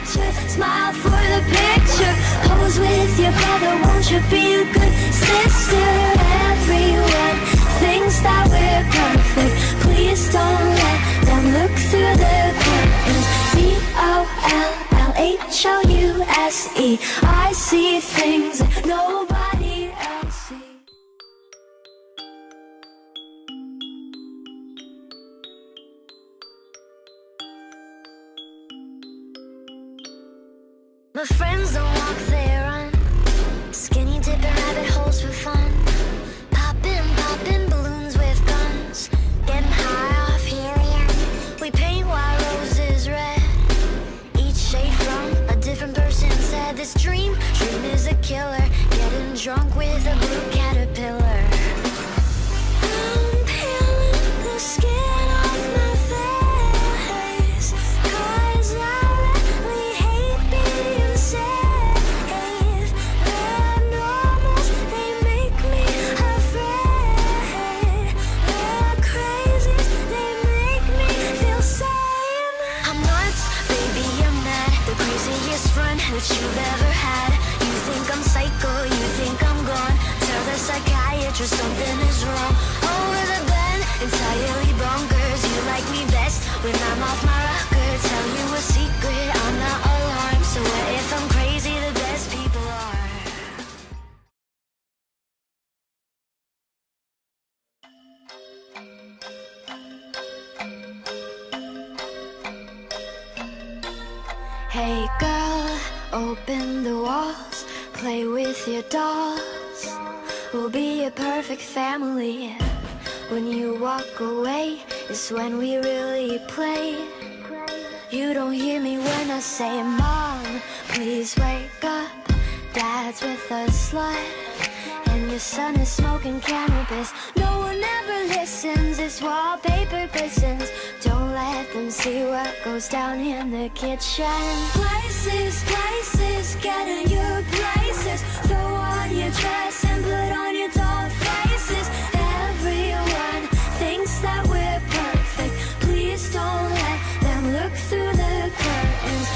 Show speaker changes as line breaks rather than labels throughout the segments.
picture, smile for the picture. Pose with your brother, won't you be a good sister? Everyone thinks that we're perfect. Please don't let them look through the curtains. COLLHOUSE, I see things that nobody else sees. My friends don't walk, they run. Skinny dipping rabbit holes for fun. Popping balloons with guns. Getting high off helium. We paint white roses red. Each shade from a different person said this dream is a killer. Getting drunk with a blue caterpillar. I'm peeling the skin off my face, 'cause I really hate being safe. The normals, they make me afraid. The crazies, they make me feel sane. I'm nuts, baby, I'm mad. The craziest friend that you've ever had. You think I'm psycho, you think I'm gone. Tell the psychiatrist something is wrong. Over the bend, entirely bonkers. You like me best when I'm off my rocker. Tell you a secret, I'm not alarmed. So what if I'm crazy? The best people are. Hey girl, open the walls, play with your dolls. We'll be a perfect family. When you walk away is when we really play. You don't hear me when I say, Mom, please wake up. Dad's with a slut, and your son is smoking cannabis. No one ever listens, this wallpaper glistens. Don't let them see what goes down in the kitchen. Places, getting your places. Throw on your dress and put on your doll faces. Everyone thinks that we're perfect. Please don't let them look through the curtains.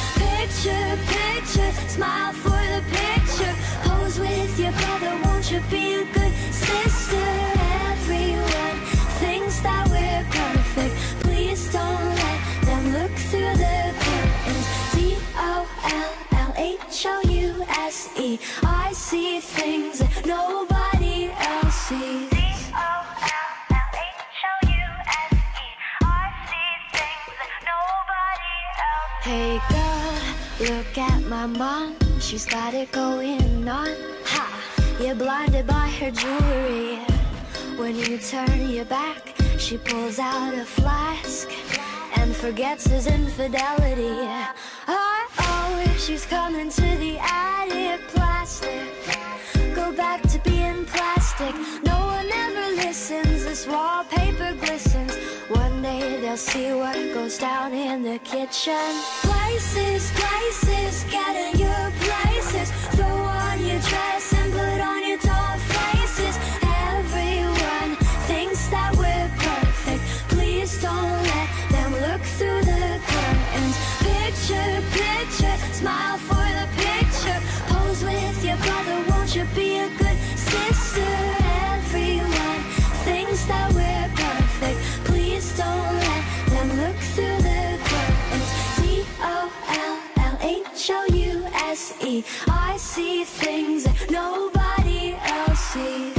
Picture, smile for the picture. Pose with your brother, won't you be a good sister? Everyone thinks that we're perfect. Please don't let them look through the curtains. COLLHOUSE, I see things that nobody else sees. Hey girl, look at my mom, she's got it going on. Ha! You're blinded by her jewelry. When you turn your back, she pulls out a flask and forgets his infidelity. Oh, she's coming to the attic. Plastic, go back to being plastic. No one ever listens, this wallpaper glistens. One day they'll see what goes down in the kitchen. Places, getting your places. Throw on your dress and put on your doll faces. Everyone thinks that we're perfect. Please don't let them look through the curtains. Picture, smile for the picture. Pose with your brother, won't you be a good sister? Everyone thinks that we're perfect. Please don't let them look through the curtains. COLLHOUSE, I see things that nobody else sees.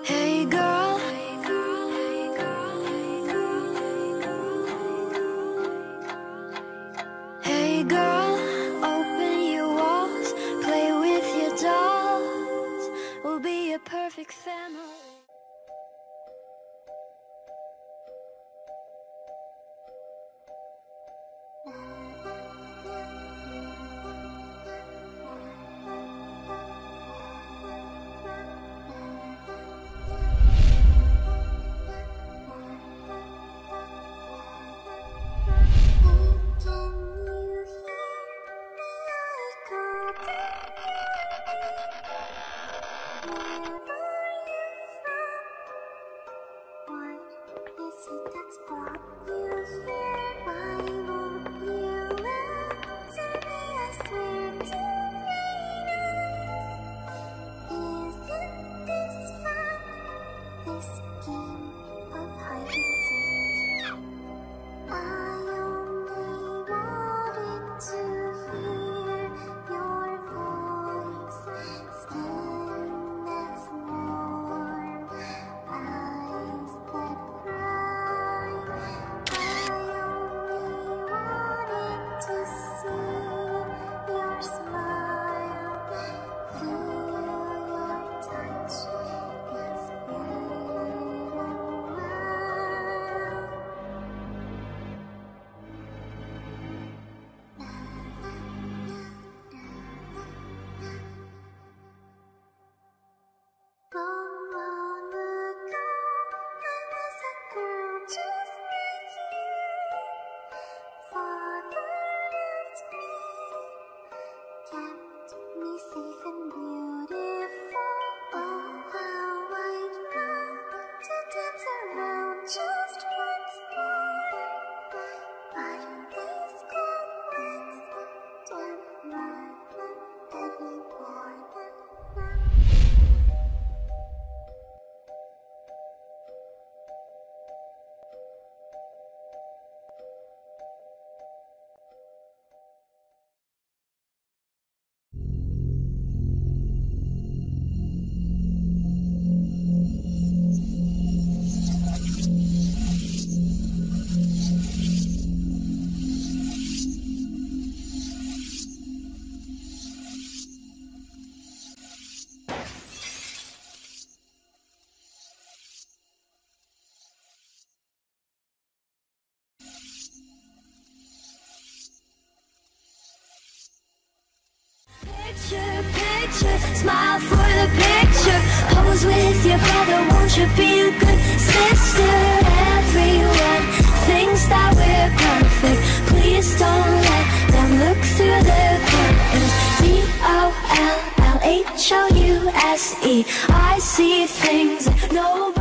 Hey girl, hey girl, open your walls, play with your dolls. We'll be a perfect family. kept me safe and beautiful. Oh, how I'd love to dance around just once more. But these cold winds don't love anymore. Picture, smile for the picture. Pose with your brother, won't you be a good sister? Everyone thinks that we're perfect. Please don't let them look through the curtains. COLLHOUSE, I see things that nobody